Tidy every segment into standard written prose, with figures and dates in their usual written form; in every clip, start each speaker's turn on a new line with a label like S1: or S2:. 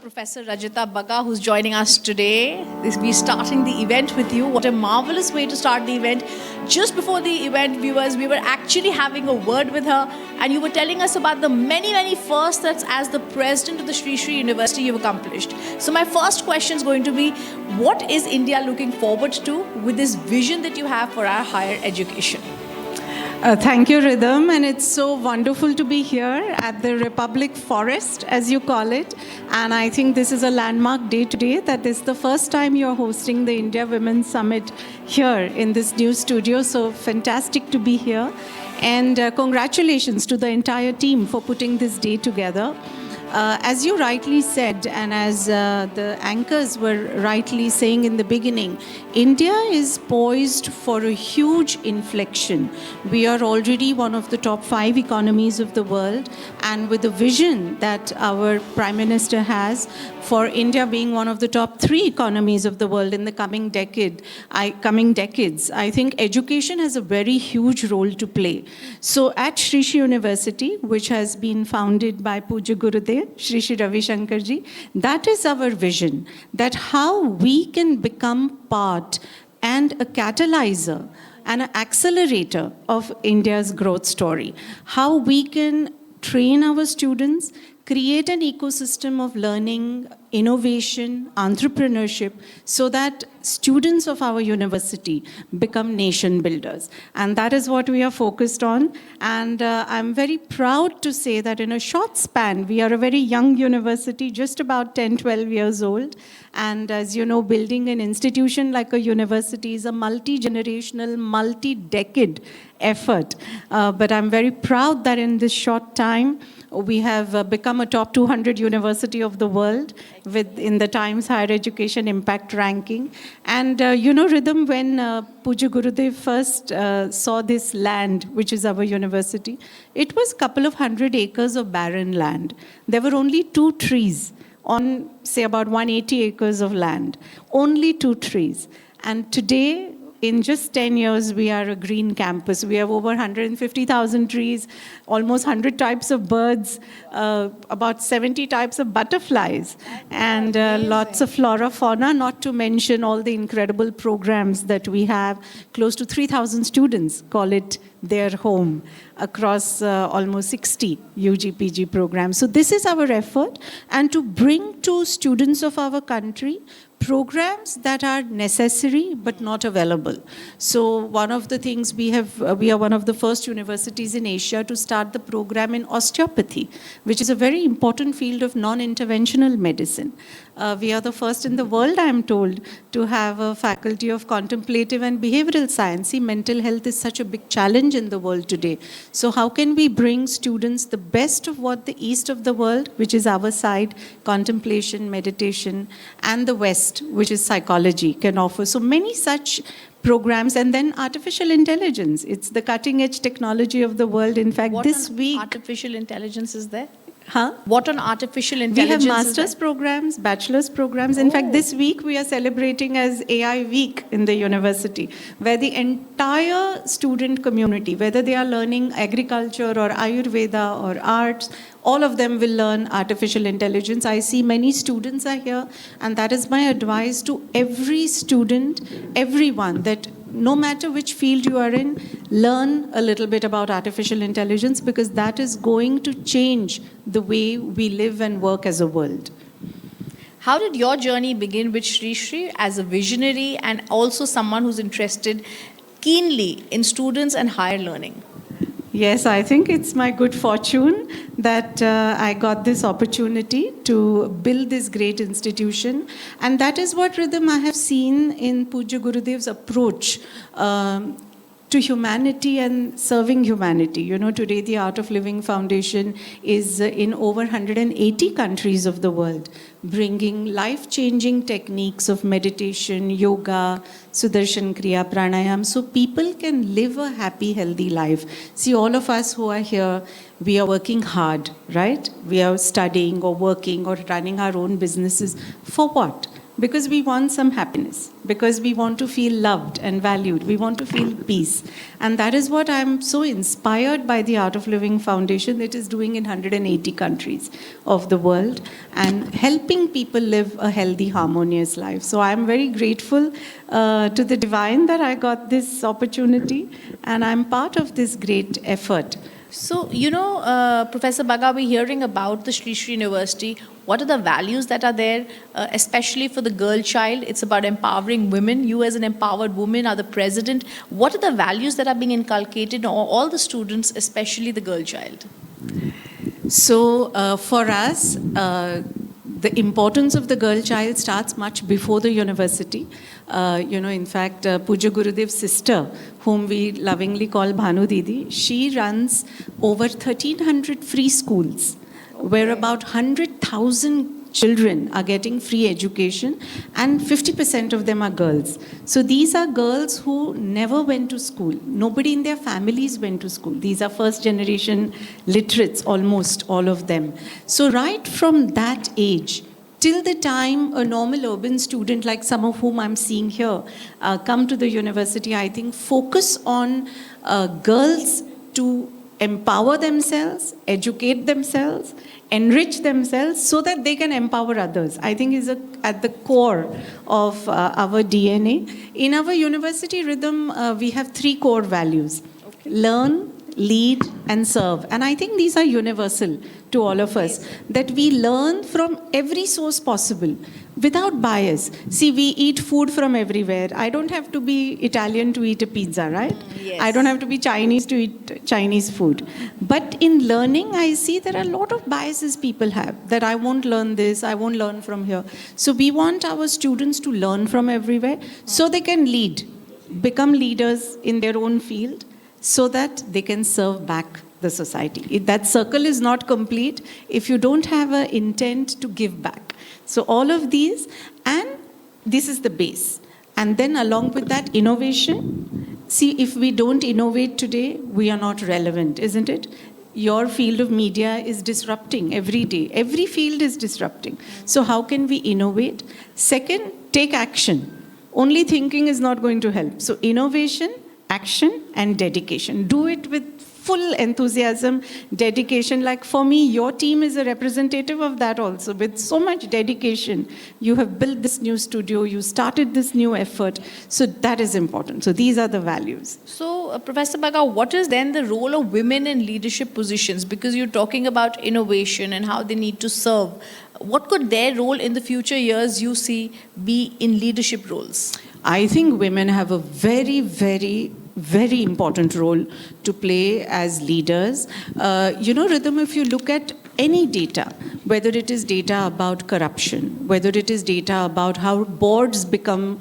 S1: Professor Rajita Bagga, who's joining us today. We're starting the event with you. What a marvelous way to start the event. Just before the event, viewers, we were actually having a word with her, and you were telling us about the many, many firsts that as the president of the Sri Sri University you've accomplished. So my first question is going to be, what is India looking forward to with this vision that you have for our higher education?
S2: Thank you, Rhythm, and it's so wonderful to be here at the Republic Forest, as you call it. And I think this is a landmark day today, that is the first time you're hosting the India Women's Summit here in this new studio. So fantastic to be here. And congratulations to the entire team for putting this day together. As you rightly said, and as the anchors were rightly saying in the beginning, India is poised for a huge inflection. We are already one of the top 5 economies of the world, and with the vision that our Prime Minister has for India being one of the top 3 economies of the world in the coming decades, I think education has a very huge role to play. So at Sri Sri University, which has been founded by Pujya Gurudev, Sri Sri Ravi Shankar ji, that is our vision, that how we can become part and a catalyzer and an accelerator of India's growth story. How we can train our students, create an ecosystem of learning, innovation, entrepreneurship, so that students of our university become nation builders. And that is what we are focused on. And I'm very proud to say that in a short span, we are a very young university, just about 10, 12 years old. And as you know, building an institution like a university is a multi-generational, multi-decade effort. But I'm very proud that in this short time, we have become a top 200 university of the world in the Times Higher Education Impact Ranking. And Rhythm, when Pujya Gurudev first saw this land, which is our university, it was a couple of 100 acres of barren land. There were only 2 trees on, say, about 180 acres of land. Only 2 trees. And today, in just 10 years, we are a green campus. We have over 150,000 trees, almost 100 types of birds, about 70 types of butterflies, and lots of flora, fauna, not to mention all the incredible programs that we have. Close to 3,000 students call it their home across almost 60 UG PG programs. So this is our effort, and to bring to students of our country programs that are necessary but not available. So one of the things we are one of the first universities in Asia to start the program in osteopathy, which is a very important field of non-interventional medicine. We are the first in the world, I am told, to have a faculty of contemplative and behavioral science. See, mental health is such a big challenge in the world today. So how can we bring students the best of what the east of the world, which is our side, contemplation, meditation, and the west, which is psychology, can offer? So many such programs. And then artificial intelligence. It's the cutting edge technology of the world. In fact, this week...
S1: Artificial intelligence is there?
S2: Huh?
S1: What on artificial intelligence?
S2: We have master's programs, bachelor's programs. In fact, this week we are celebrating as AI Week in the university, where the entire student community, whether they are learning agriculture or Ayurveda or arts, all of them will learn artificial intelligence. I see many students are here, and that is my advice to every student, everyone, that no matter which field you are in, learn a little bit about artificial intelligence, because that is going to change the way we live and work as a world.
S1: How did your journey begin with Sri Sri as a visionary and also someone who's interested keenly in students and higher learning?
S2: Yes, I think it's my good fortune that I got this opportunity to build this great institution. And that is what, Rhythm, I have seen in Pujya Gurudev's approach to humanity and serving humanity. You know, today the Art of Living Foundation is in over 180 countries of the world, bringing life-changing techniques of meditation, yoga, Sudarshan Kriya, Pranayam, so people can live a happy, healthy life. See, all of us who are here, we are working hard, right? We are studying or working or running our own businesses. For what? Because we want some happiness. because we want to feel loved and valued. We want to feel peace. And that is what I'm so inspired by the Art of Living Foundation. It is doing in 180 countries of the world and helping people live a healthy, harmonious life. So I'm very grateful to the divine that I got this opportunity, and I'm part of this great effort.
S1: So, Professor Baga, we're hearing about the Sri Sri University. What are the values that are there, especially for the girl child? It's about empowering women. You as an empowered woman are the president. What are the values that are being inculcated on all the students, especially the girl child?
S2: So for us, the importance of the girl child starts much before the university. In fact, Puja Gurudev's sister, whom we lovingly call Bhanu Didi, she runs over 1,300 free schools, where about 100,000 children are getting free education, and 50% of them are girls. So these are girls who never went to school. Nobody in their families went to school. These are first generation literates, almost all of them. So right from that age, till the time a normal urban student, like some of whom I'm seeing here, come to the university, I think focus on girls to empower themselves, educate themselves, enrich themselves so that they can empower others, I think is at the core of our DNA. In our university rhythm, we have 3 core values: learn, lead, and serve. And I think these are universal to all of us, that we learn from every source possible without bias. See, we eat food from everywhere. I don't have to be Italian to eat a pizza, right?
S1: Yes.
S2: I don't have to be Chinese to eat Chinese food. But in learning, I see there are a lot of biases people have, that I won't learn this, I won't learn from here. So we want our students to learn from everywhere so they can lead, become leaders in their own field, so that they can serve back the society. That circle is not complete if you don't have an intent to give back. So all of these, and this is the base. And then along with that, innovation. See, if we don't innovate today, we are not relevant, isn't it? Your field of media is disrupting every day. Every field is disrupting. So how can we innovate? Second, take action. Only thinking is not going to help. So innovation, action, and dedication. Do it with full enthusiasm, dedication. Like for me, your team is a representative of that also. With so much dedication, you have built this new studio, you started this new effort. So that is important. So these are the values.
S1: So, Professor Baga, what is then the role of women in leadership positions? Because you're talking about innovation and how they need to serve. What could their role in the future years you see be in leadership roles?
S2: I think women have a very, very, very important role to play as leaders. Rhythm, if you look at any data, whether it is data about corruption, whether it is data about how boards become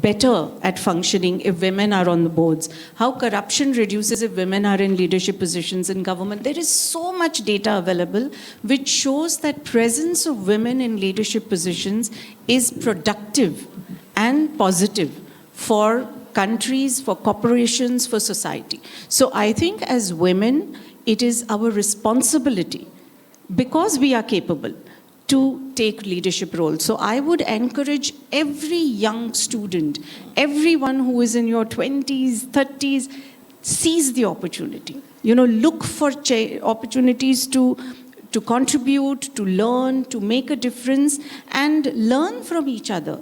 S2: better at functioning if women are on the boards, how corruption reduces if women are in leadership positions in government, there is so much data available which shows that presence of women in leadership positions is productive and positive for countries, for corporations, for society. So I think as women, it is our responsibility, because we are capable, to take leadership roles. So I would encourage every young student, everyone who is in your 20s, 30s, seize the opportunity. Look for opportunities to contribute, to learn, to make a difference, and learn from each other.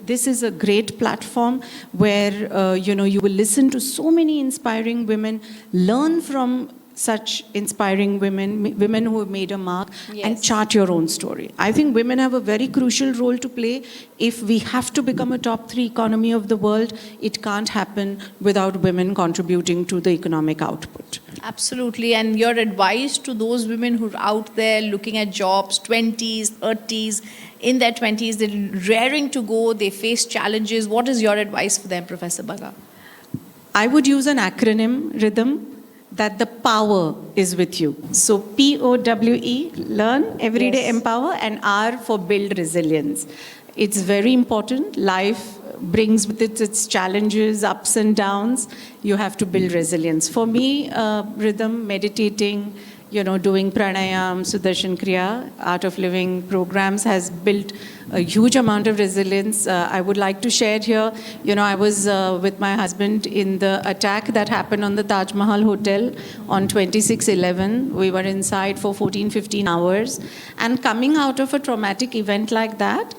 S2: This is a great platform where, you will listen to so many inspiring women, learn from such inspiring women who have made a mark,
S1: yes,
S2: and chart your own story. I think women have a very crucial role to play. If we have to become a top 3 economy of the world, it can't happen without women contributing to the economic output.
S1: Absolutely. And your advice to those women who are out there looking at jobs, 20s, 30s, in their 20s, they're raring to go, they face challenges. What is your advice for them, Professor Baga?
S2: I would use an acronym, Rhythm, that the power is with you. So POWE, learn, everyday
S1: Yes.
S2: empower, and R for build resilience. It's very important. Life brings with it its challenges, ups and downs. You have to build resilience. For me, Rhythm, meditating, doing pranayam, Sudarshan Kriya, Art of Living programs has built a huge amount of resilience. I would like to share here, I was with my husband in the attack that happened on the Taj Mahal Hotel on 26/11. We were inside for 14, 15 hours. And coming out of a traumatic event like that,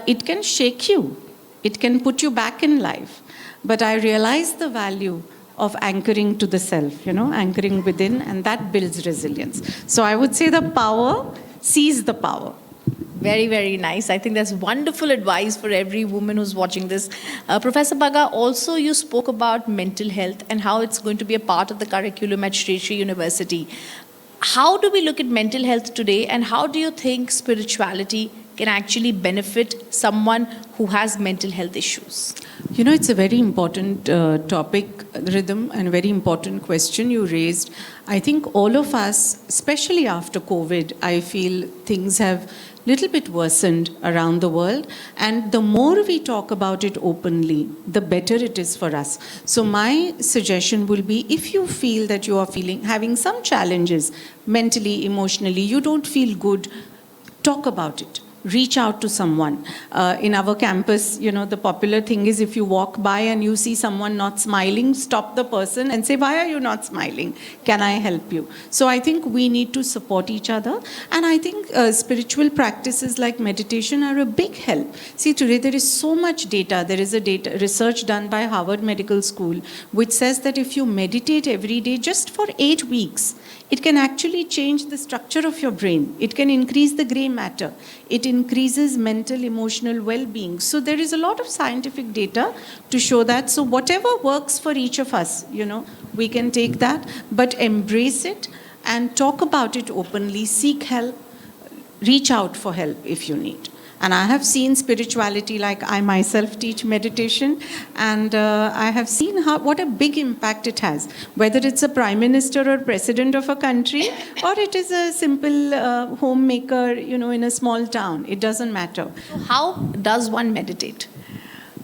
S2: it can shake you. It can put you back in life. But I realized the value of anchoring to the self, anchoring within, and that builds resilience. So I would say the power, seize the power.
S1: Very, very nice. I think that's wonderful advice for every woman who's watching this. Professor Bagga, also you spoke about mental health and how it's going to be a part of the curriculum at Sri Sri University. How do we look at mental health today, and how do you think spirituality can actually benefit someone who has mental health issues?
S2: It's a very important topic, Rhythm, and a very important question you raised. I think all of us, especially after COVID, I feel things have little bit worsened around the world, and the more we talk about it openly, the better it is for us. So my suggestion will be, if you feel that you are having some challenges mentally, emotionally, you don't feel good, talk about it. Reach out to someone. In our campus, the popular thing is, if you walk by and you see someone not smiling, stop the person and say, why are you not smiling? Can I help you? So I think we need to support each other. And I think spiritual practices like meditation are a big help. See, today there is so much data. There is a research done by Harvard Medical School, which says that if you meditate every day just for 8 weeks, it can actually change the structure of your brain. It can increase the gray matter. It increases mental, emotional well-being. So there is a lot of scientific data to show that. So whatever works for each of us, we can take that, but embrace it and talk about it openly, seek help, reach out for help if you need. And I have seen spirituality, like I myself teach meditation, and I have seen what a big impact it has, whether it's a prime minister or president of a country, or it is a simple homemaker, in a small town. It doesn't matter.
S1: How does one meditate?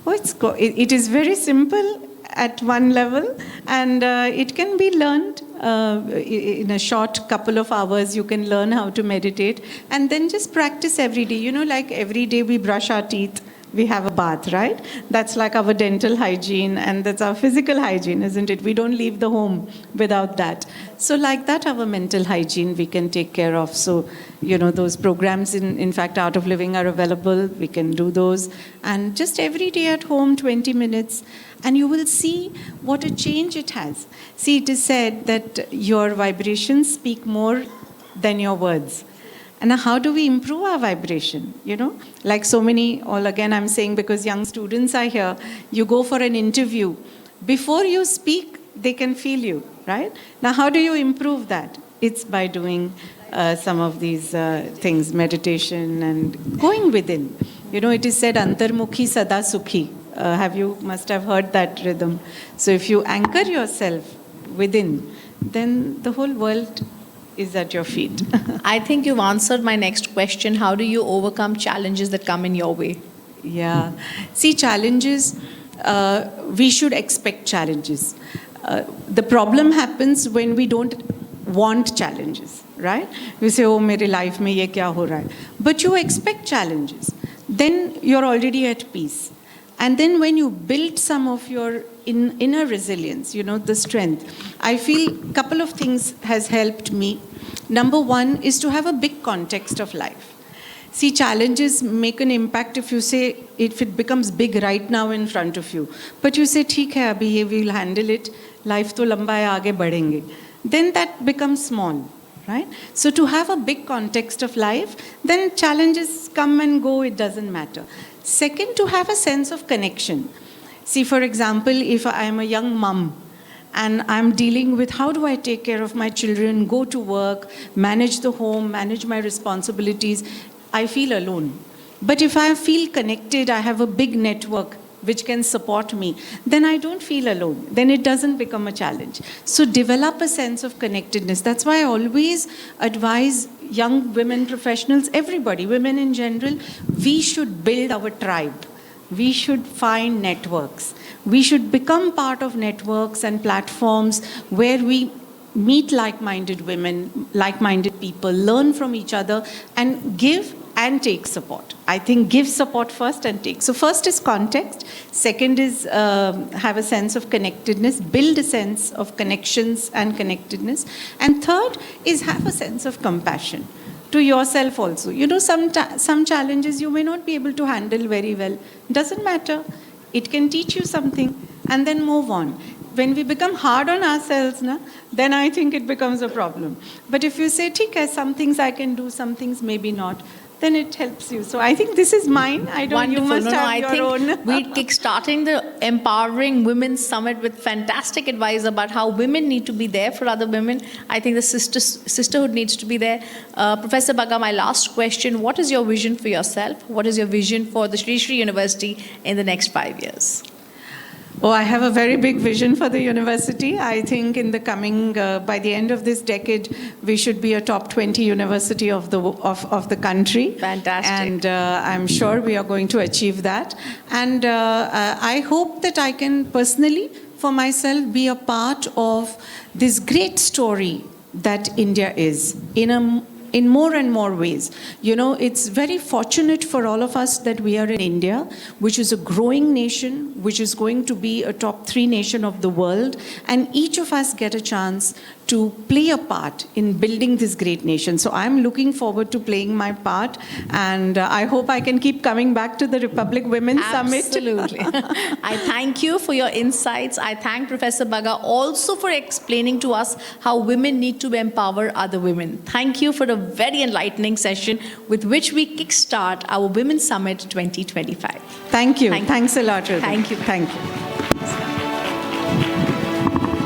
S2: Oh, it is very simple at one level, and it can be learned. In a short couple of hours, you can learn how to meditate, and then just practice every day. Like every day we brush our teeth, we have a bath, right? That's like our dental hygiene, and that's our physical hygiene, isn't it? We don't leave the home without that. So like that, our mental hygiene we can take care of. So, those programs, in fact, Art of Living are available. We can do those. And just every day at home, 20 minutes, and you will see what a change it has. See, it is said that your vibrations speak more than your words. And how do we improve our vibration? Like so many, again I'm saying because young students are here, you go for an interview. Before you speak, they can feel you, right? Now, how do you improve that? It's by doing some of these things, meditation and going within. It is said, Antarmukhi Sada Sukhi. Must have heard that rhythm. So if you anchor yourself within, then the whole world is at your feet.
S1: I think you've answered my next question. How do you overcome challenges that come in your way?
S2: Yeah. See, challenges, we should expect challenges. The problem happens when we don't want challenges, right? We say, oh, mere life mein ye kya ho raha hai? But you expect challenges. Then you're already at peace. And then when you build some of your inner resilience, the strength, I feel a couple of things has helped me. Number one is to have a big context of life. See, challenges make an impact if it becomes big right now in front of you. But you say, theek hai, abhi ye we'll handle it. Life to lamba hai, aage badhenge. Then that becomes small, right? So to have a big context of life, then challenges come and go, it doesn't matter. Second, to have a sense of connection. See, for example, if I am a young mom and I'm dealing with how do I take care of my children, go to work, manage the home, manage my responsibilities, I feel alone. But if I feel connected, I have a big network which can support me, then I don't feel alone. Then it doesn't become a challenge. So develop a sense of connectedness. That's why I always advise young women professionals, everybody, women in general, we should build our tribe. We should find networks. We should become part of networks and platforms where we meet like-minded women, like-minded people, learn from each other, and give and take support. I think give support first and take. So first is context. Second is have a sense of connectedness, build a sense of connections and connectedness. And third is have a sense of compassion to yourself also. You know, some challenges you may not be able to handle very well. Doesn't matter. It can teach you something and then move on. When we become hard on ourselves, then I think it becomes a problem. But if you say, "Okay, some things I can do, some things maybe not," then it helps you. So I think this is mine. I don't.
S1: Wonderful.
S2: You must have
S1: I
S2: your
S1: think
S2: own.
S1: we're kickstarting the Empowering Women Summit with fantastic advice about how women need to be there for other women. I think the sisterhood needs to be there. Professor Bagga, my last question: what is your vision for yourself? What is your vision for the Sri Sri University in the next 5 years?
S2: Oh, I have a very big vision for the university. I think in the coming, by the end of this decade, we should be a top 20 university of the country.
S1: Fantastic.
S2: And I'm sure we are going to achieve that. And I hope that I can personally, for myself, be a part of this great story that India is in more and more ways. You know, it's very fortunate for all of us that we are in India, which is a growing nation, which is going to be a top 3 nation of the world, and each of us get a chance to play a part in building this great nation. So I'm looking forward to playing my part, and I hope I can keep coming back to the Republic Women's Summit.
S1: Absolutely. I thank you for your insights. I thank Professor Bagga also for explaining to us how women need to empower other women. Thank you for a very enlightening session with which we kickstart our Women's Summit 2025.
S2: Thank you. Thanks a lot, Rita.
S1: Thank you.
S2: Thank you.